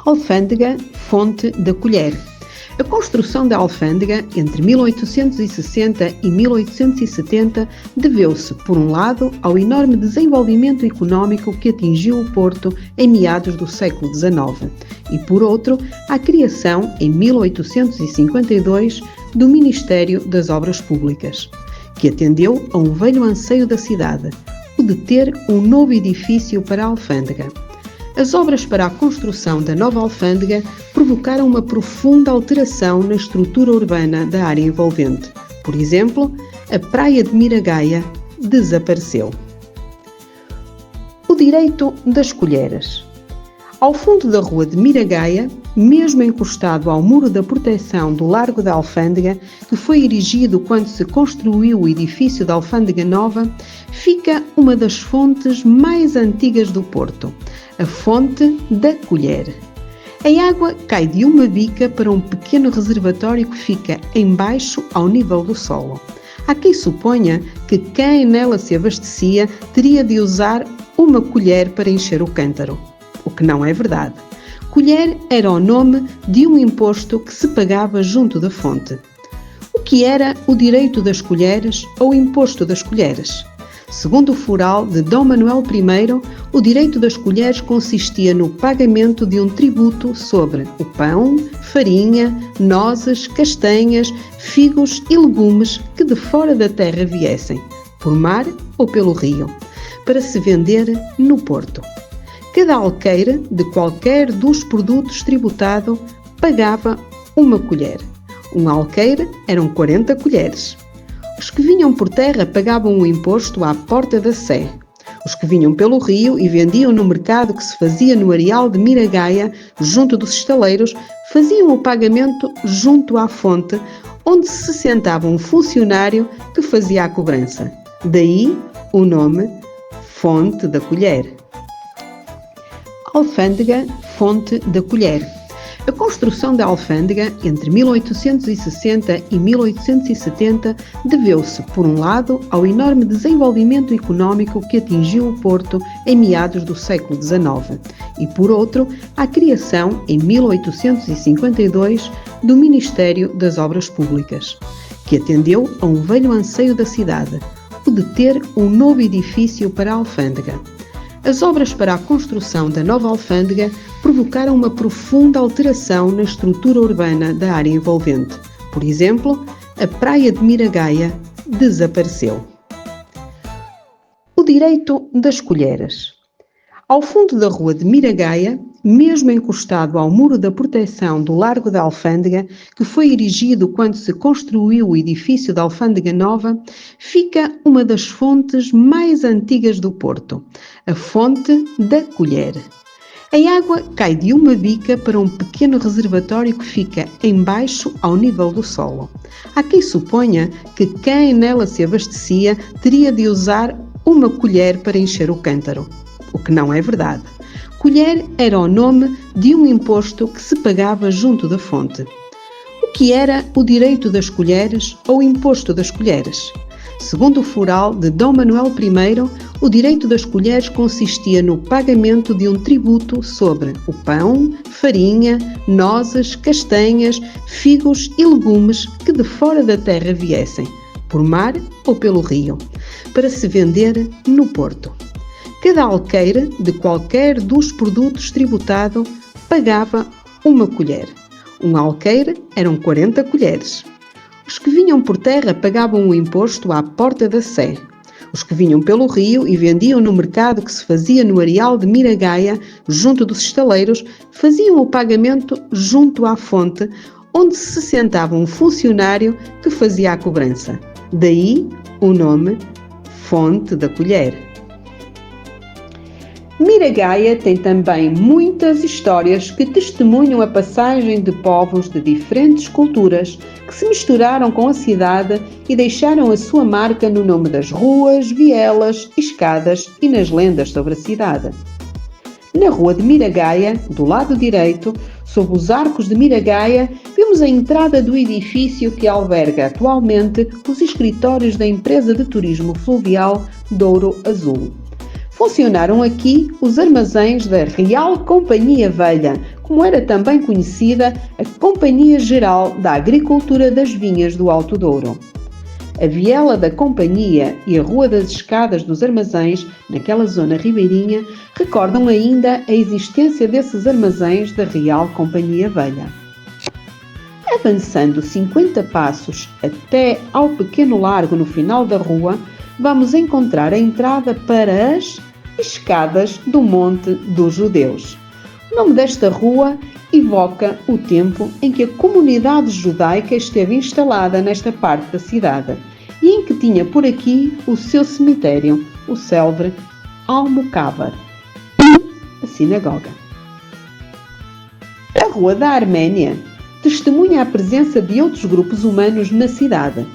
Alfândega, fonte da colher. A construção da alfândega entre 1860 e 1870 deveu-se, por um lado, ao enorme desenvolvimento económico que atingiu o Porto em meados do século XIX e, por outro, à criação, em 1852, do Ministério das Obras Públicas, que atendeu a um velho anseio da cidade, o de ter um novo edifício para a alfândega. As obras para a construção da nova alfândega provocaram uma profunda alteração na estrutura urbana da área envolvente. Por exemplo, a praia de Miragaia desapareceu. O direito das colheres. Ao fundo da rua de Miragaia, mesmo encostado ao muro da proteção do Largo da Alfândega, que foi erigido quando se construiu o edifício da Alfândega Nova, fica uma das fontes mais antigas do Porto, a fonte da colher. A água cai de uma bica para um pequeno reservatório que fica embaixo ao nível do solo. Há quem suponha que quem nela se abastecia teria de usar uma colher para encher o cântaro, o que não é verdade. Colher era o nome de um imposto que se pagava junto da fonte. O que era o direito das colheres ou imposto das colheres? Segundo o fural de Dom Manuel I, o direito das colheres consistia no pagamento de um tributo sobre o pão, farinha, nozes, castanhas, figos e legumes que de fora da terra viessem, por mar ou pelo rio, para se vender no Porto. Cada alqueire de qualquer dos produtos tributado pagava uma colher. Um alqueire eram 40 colheres. Os que vinham por terra pagavam o imposto à porta da Sé. Os que vinham pelo rio e vendiam no mercado que se fazia no areal de Miragaia, junto dos estaleiros, faziam o pagamento junto à fonte, onde se sentava um funcionário que fazia a cobrança. Daí o nome Fonte da Colher. Alfândega, fonte da colher. A construção da alfândega entre 1860 e 1870 deveu-se, por um lado, ao enorme desenvolvimento económico que atingiu o Porto em meados do século XIX e, por outro, à criação, em 1852, do Ministério das Obras Públicas, que atendeu a um velho anseio da cidade, o de ter um novo edifício para a alfândega. As obras para a construção da nova alfândega provocaram uma profunda alteração na estrutura urbana da área envolvente. Por exemplo, a praia de Miragaia desapareceu. O direito das colheres. Ao fundo da rua de Miragaia, mesmo encostado ao muro da proteção do Largo da Alfândega, que foi erigido quando se construiu o edifício da Alfândega Nova, fica uma das fontes mais antigas do Porto, a fonte da colher. A água cai de uma bica para um pequeno reservatório que fica embaixo ao nível do solo. Há quem suponha que quem nela se abastecia teria de usar uma colher para encher o cântaro, o que não é verdade. Colher era o nome de um imposto que se pagava junto da fonte. O que era o direito das colheres ou imposto das colheres? Segundo o fural de Dom Manuel I, o direito das colheres consistia no pagamento de um tributo sobre o pão, farinha, nozes, castanhas, figos e legumes que de fora da terra viessem, por mar ou pelo rio, para se vender no Porto. Cada alqueire de qualquer dos produtos tributado pagava uma colher. Um alqueire eram 40 colheres. Os que vinham por terra pagavam o imposto à porta da Sé. Os que vinham pelo rio e vendiam no mercado que se fazia no areal de Miragaia, junto dos estaleiros, faziam o pagamento junto à fonte, onde se sentava um funcionário que fazia a cobrança. Daí o nome Fonte da Colher. Miragaia tem também muitas histórias que testemunham a passagem de povos de diferentes culturas que se misturaram com a cidade e deixaram a sua marca no nome das ruas, vielas, escadas e nas lendas sobre a cidade. Na rua de Miragaia, do lado direito, sob os arcos de Miragaia, vemos a entrada do edifício que alberga atualmente os escritórios da empresa de turismo fluvial Douro Azul. Funcionaram aqui os armazéns da Real Companhia Velha, como era também conhecida a Companhia Geral da Agricultura das Vinhas do Alto Douro. A viela da Companhia e a Rua das Escadas dos Armazéns, naquela zona ribeirinha, recordam ainda a existência desses armazéns da Real Companhia Velha. Avançando 50 passos até ao pequeno largo no final da rua, vamos encontrar a entrada para as Escadas do Monte dos Judeus. O nome desta rua evoca o tempo em que a comunidade judaica esteve instalada nesta parte da cidade e em que tinha por aqui o seu cemitério, o célebre Almokávar, e a sinagoga. A Rua da Arménia testemunha a presença de outros grupos humanos na cidade.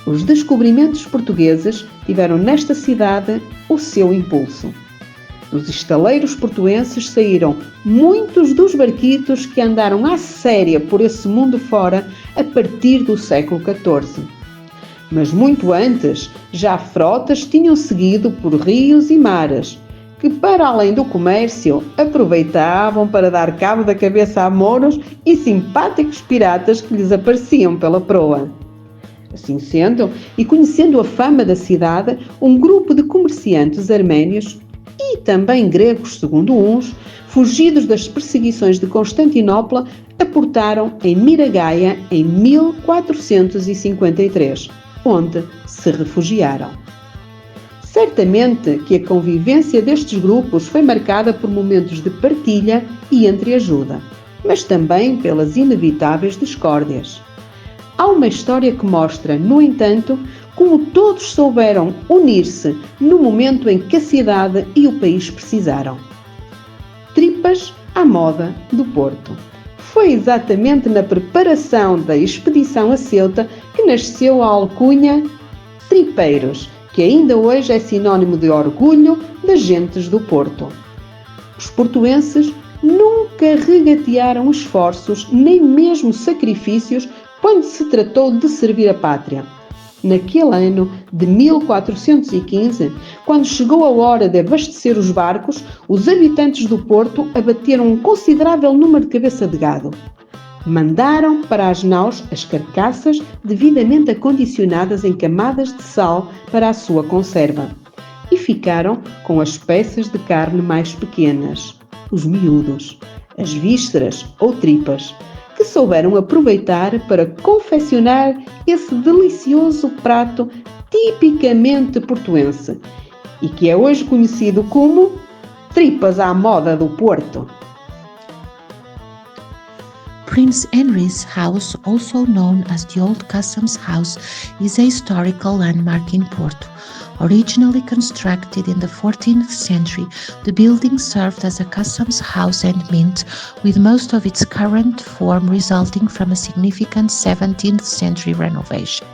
Os descobrimentos portugueses tiveram nesta cidade o seu impulso. Dos estaleiros portuenses saíram muitos dos barquitos que andaram à séria por esse mundo fora a partir do século XIV. Mas muito antes, já frotas tinham seguido por rios e mares, que para além do comércio, aproveitavam para dar cabo da cabeça a mouros e simpáticos piratas que lhes apareciam pela proa. Assim sendo, e conhecendo a fama da cidade, um grupo de comerciantes arménios e também gregos, segundo uns, fugidos das perseguições de Constantinopla, aportaram em Miragaia em 1453, onde se refugiaram. Certamente que a convivência destes grupos foi marcada por momentos de partilha e entreajuda, mas também pelas inevitáveis discórdias. Há uma história que mostra, no entanto, como todos souberam unir-se no momento em que a cidade e o país precisaram. Tripas à moda do Porto. Foi exatamente na preparação da expedição a Ceuta que nasceu a alcunha Tripeiros, que ainda hoje é sinónimo de orgulho das gentes do Porto. Os portuenses nunca regatearam esforços, nem mesmo sacrifícios, quando se tratou de servir a pátria. Naquele ano de 1415, quando chegou a hora de abastecer os barcos, os habitantes do Porto abateram um considerável número de cabeça de gado. Mandaram para as naus as carcaças devidamente acondicionadas em camadas de sal para a sua conserva e ficaram com as peças de carne mais pequenas, os miúdos, as vísceras ou tripas, que souberam aproveitar para confeccionar esse delicioso prato tipicamente portuense e que é hoje conhecido como tripas à moda do Porto. Prince Henry's house, also known as the Old Customs House, is a historical landmark in Porto. Originally constructed in the 14th century, the building served as a customs house and mint, with most of its current form resulting from a significant 17th century renovation.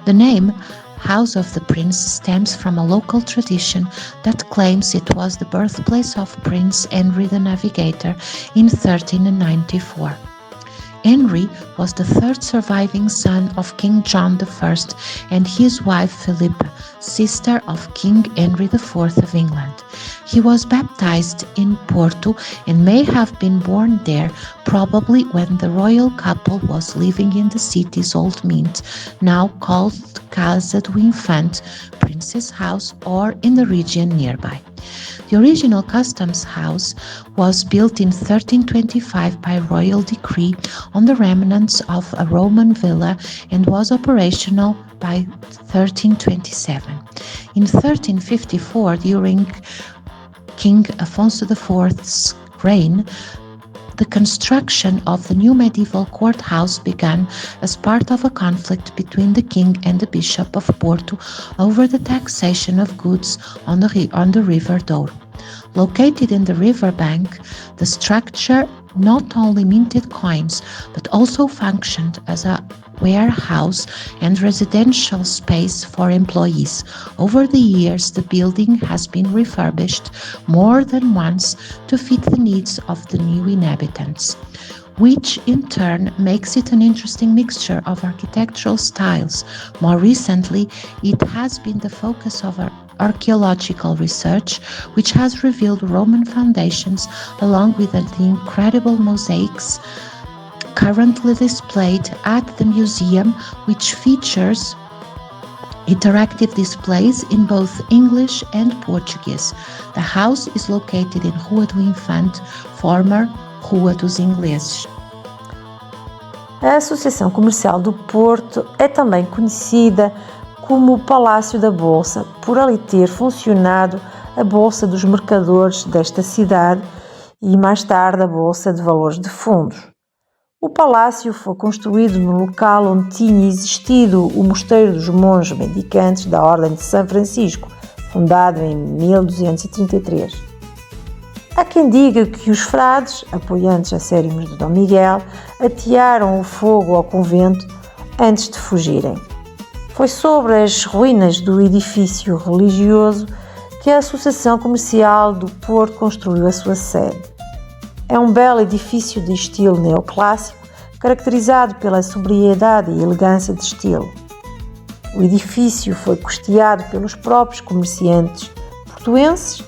The name House of the Prince stems from a local tradition that claims it was the birthplace of Prince Henry the Navigator in 1394. Henry was the third surviving son of King John I and his wife Philippa, sister of King Henry IV of England. He was baptized in Porto and may have been born there, probably when the royal couple was living in the city's old mint, now called Casa do Infante, Prince's House, or in the region nearby. The original customs house was built in 1325 by royal decree on the remnants of a Roman villa and was operational by 1327. In 1354, during King Afonso IV's reign, the construction of the new medieval courthouse began as part of a conflict between the king and the Bishop of Porto over the taxation of goods on the River Douro. Located in the river bank, the structure not only minted coins, but also functioned as a warehouse and residential space for employees. Over the years, the building has been refurbished more than once to fit the needs of the new inhabitants, which in turn makes it an interesting mixture of architectural styles. More recently, it has been the focus of archaeological research, which has revealed Roman foundations along with the incredible mosaics currently displayed at the museum, which features interactive displays in both English and Portuguese. The house is located in Rua do Infante, former Rua dos Ingleses. A Associação Comercial do Porto é também conhecida como o Palácio da Bolsa, por ali ter funcionado a Bolsa dos Mercadores desta cidade e mais tarde a Bolsa de Valores de Fundos. O palácio foi construído no local onde tinha existido o Mosteiro dos Monges Mendicantes da Ordem de São Francisco, fundado em 1233. Há quem diga que os frades, apoiantes acérrimos de Dom Miguel, atearam o fogo ao convento antes de fugirem. Foi sobre as ruínas do edifício religioso que a Associação Comercial do Porto construiu a sua sede. É um belo edifício de estilo neoclássico, caracterizado pela sobriedade e elegância de estilo. O edifício foi custeado pelos próprios comerciantes portuenses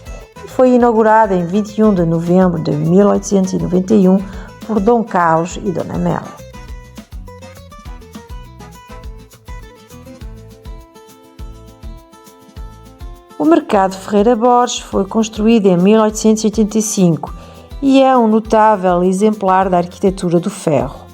e foi inaugurado em 21 de novembro de 1891 por Dom Carlos e Dona Amélia. O Mercado Ferreira Borges foi construído em 1885 e é um notável exemplar da arquitetura do ferro.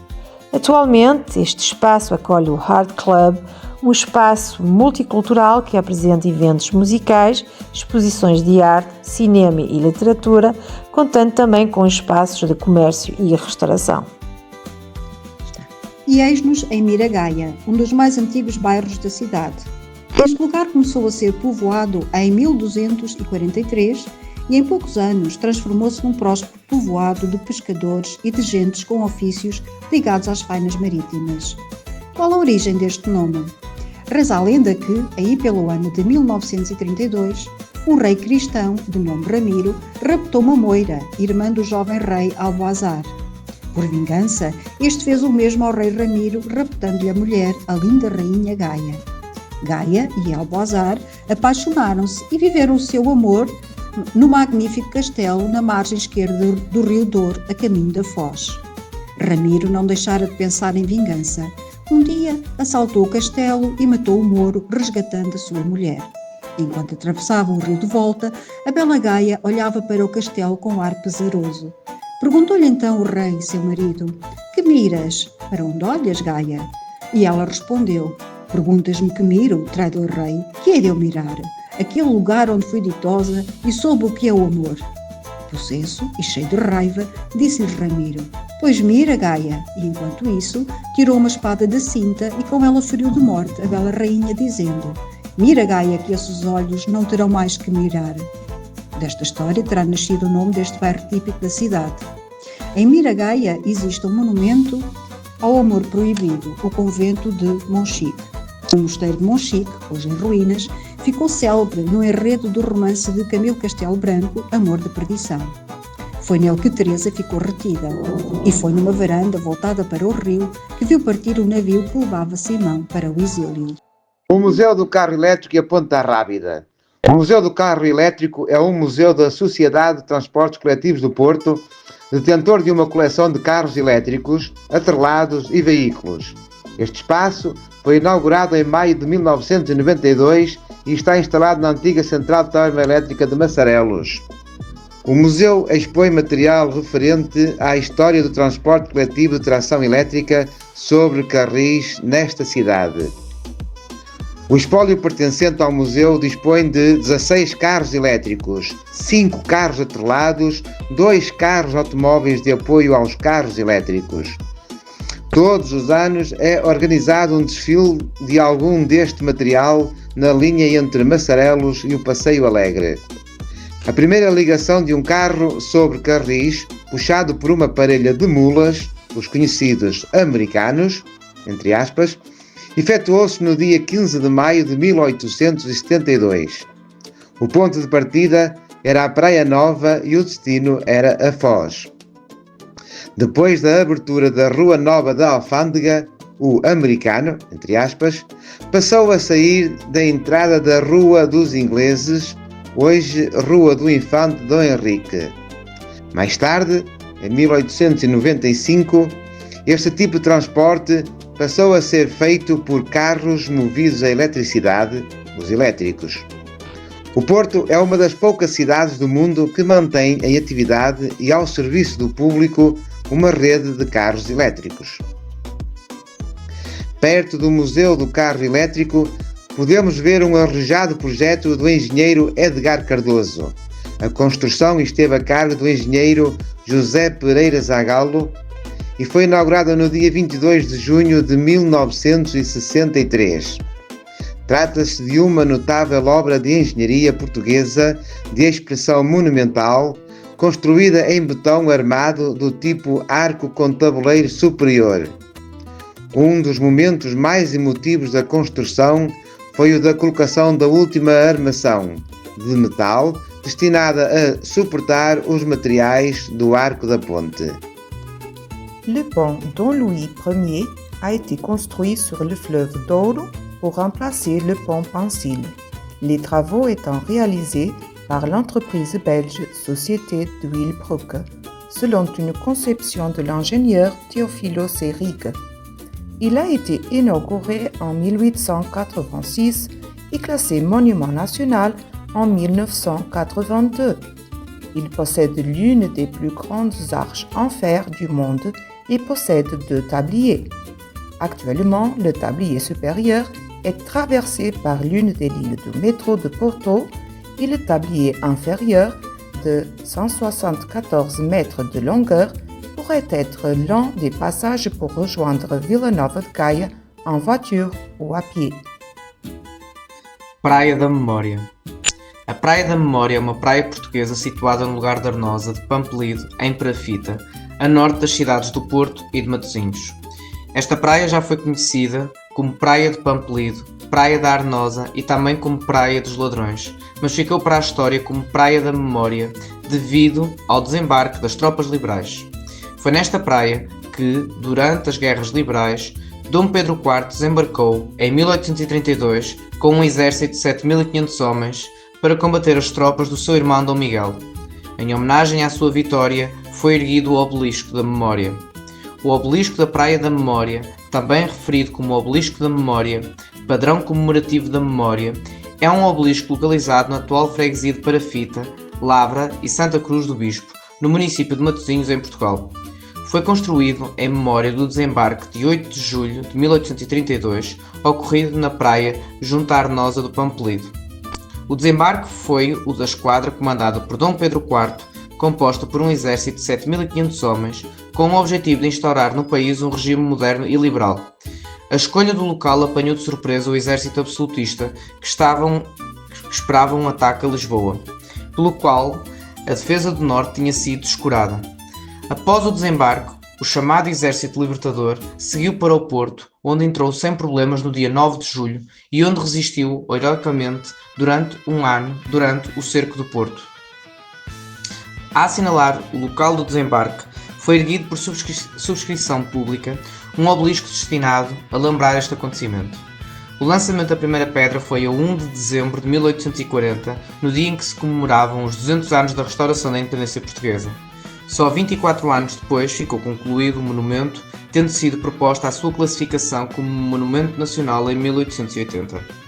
Atualmente, este espaço acolhe o Art Club, um espaço multicultural que apresenta eventos musicais, exposições de arte, cinema e literatura, contando também com espaços de comércio e restauração. E eis-nos em Miragaia, um dos mais antigos bairros da cidade. Este lugar começou a ser povoado em 1243 e em poucos anos transformou-se num próspero povoado de pescadores e de gentes com ofícios ligados às fainas marítimas. Qual a origem deste nome? Reza a lenda que, aí pelo ano de 1932, um rei cristão, de nome Ramiro, raptou uma moira, irmã do jovem rei Alboazar. Por vingança, este fez o mesmo ao rei Ramiro, raptando-lhe a mulher, a linda rainha Gaia. Gaia e Alboazar apaixonaram-se e viveram o seu amor no magnífico castelo na margem esquerda do rio Douro, a caminho da Foz. Ramiro não deixara de pensar em vingança. Um dia assaltou o castelo e matou o Mouro, resgatando a sua mulher. Enquanto atravessavam o rio de volta, a bela Gaia olhava para o castelo com ar pesaroso. Perguntou-lhe então o rei, seu marido: "Que miras? Para onde olhas, Gaia?" E ela respondeu: "Perguntas-me que miro, traidor rei, que hei de eu mirar? Aquele lugar onde fui ditosa e soube o que é o amor." Possesso e cheio de raiva, disse-lhe Ramiro: "Pois mira, Gaia." E enquanto isso, tirou uma espada da cinta e com ela feriu de morte a bela rainha, dizendo: "Mira, Gaia, que esses olhos não terão mais que mirar." Desta história terá nascido o nome deste bairro típico da cidade. Em Miragaia existe um monumento ao amor proibido, o convento de Monchique. O mosteiro de Monchique, hoje em ruínas, ficou célebre no enredo do romance de Camilo Castelo Branco, Amor de Perdição. Foi nele que Teresa ficou retida, e foi numa varanda voltada para o rio que viu partir o navio que levava Simão para o exílio. O Museu do Carro Elétrico e a Ponta Rábida. O Museu do Carro Elétrico é um museu da Sociedade de Transportes Coletivos do Porto, detentor de uma coleção de carros elétricos, atrelados e veículos. Este espaço foi inaugurado em maio de 1992 e está instalado na antiga Central Termoelétrica de Massarelos. O museu expõe material referente à história do transporte coletivo de tração elétrica sobre carris nesta cidade. O espólio pertencente ao museu dispõe de 16 carros elétricos, 5 carros atrelados, 2 carros automóveis de apoio aos carros elétricos. Todos os anos é organizado um desfile de algum deste material na linha entre Massarelos e o Passeio Alegre. A primeira ligação de um carro sobre carris, puxado por uma parelha de mulas, os conhecidos americanos, entre aspas, efetuou-se no dia 15 de maio de 1872. O ponto de partida era a Praia Nova e o destino era a Foz. Depois da abertura da Rua Nova da Alfândega, o americano, entre aspas, passou a sair da entrada da Rua dos Ingleses, hoje Rua do Infante Dom Henrique. Mais tarde, em 1895, este tipo de transporte passou a ser feito por carros movidos a eletricidade, os elétricos. O Porto é uma das poucas cidades do mundo que mantém em atividade e ao serviço do público uma rede de carros elétricos. Perto do Museu do Carro Elétrico, podemos ver um arrojado projeto do engenheiro Edgar Cardoso. A construção esteve a cargo do engenheiro José Pereira Zagallo e foi inaugurada no dia 22 de junho de 1963. Trata-se de uma notável obra de engenharia portuguesa de expressão monumental, construída em betão armado do tipo arco com tabuleiro superior. Um dos momentos mais emotivos da construção foi o da colocação da última armação, de metal, destinada a suportar os materiais do arco da ponte. Le pont Don Louis Ier a été construit sur le fleuve Douro pour remplacer le pont Pensil, les travaux étant réalisés par l'entreprise belge Société d'Huile Brugge, selon une conception de l'ingénieur Teofilo Seyrig. Il a été inauguré en 1886 et classé monument national en 1982. Il possède l'une des plus grandes arches en fer du monde et possède 2 tabliers. Actuellement, le tablier supérieur est traversé par l'une des lignes du métro de Porto et le tablier inférieur de 174 mètres de longueur pourrait être l'un des passages pour rejoindre Vila Nova de Gaia en voiture ou à pied. Praia da Memória. A Praia da Memória é uma praia portuguesa situada no lugar de Arnosa de Pampelido, em Perafita, a norte das cidades do Porto e de Matosinhos. Esta praia já foi conhecida como Praia de Pampelido, Praia da Arnosa e também como Praia dos Ladrões, mas ficou para a história como Praia da Memória devido ao desembarque das tropas liberais. Foi nesta praia que, durante as guerras liberais, Dom Pedro IV desembarcou em 1832 com um exército de 7.500 homens para combater as tropas do seu irmão Dom Miguel. Em homenagem à sua vitória, foi erguido o Obelisco da Memória. O Obelisco da Praia da Memória, também referido como Obelisco da Memória, padrão comemorativo da memória, é um obelisco localizado na atual freguesia de Perafita, Lavra e Santa Cruz do Bispo, no município de Matosinhos, em Portugal. Foi construído em memória do desembarque de 8 de julho de 1832, ocorrido na praia junto à Arnosa do Pampelido. O desembarque foi o da esquadra comandada por Dom Pedro IV, composta por um exército de 7.500 homens, com o objetivo de instaurar no país um regime moderno e liberal. A escolha do local apanhou de surpresa o exército absolutista, que esperava um ataque a Lisboa, pelo qual a defesa do norte tinha sido descurada. Após o desembarque, o chamado Exército Libertador seguiu para o Porto, onde entrou sem problemas no dia 9 de julho e onde resistiu heroicamente durante um ano, durante o cerco do Porto. A assinalar o local do desembarque, foi erguido por subscrição pública um obelisco destinado a lembrar este acontecimento. O lançamento da primeira pedra foi a 1 de dezembro de 1840, no dia em que se comemoravam os 200 anos da restauração da independência portuguesa. Só 24 anos depois ficou concluído o monumento, tendo sido proposta a sua classificação como Monumento Nacional em 1880.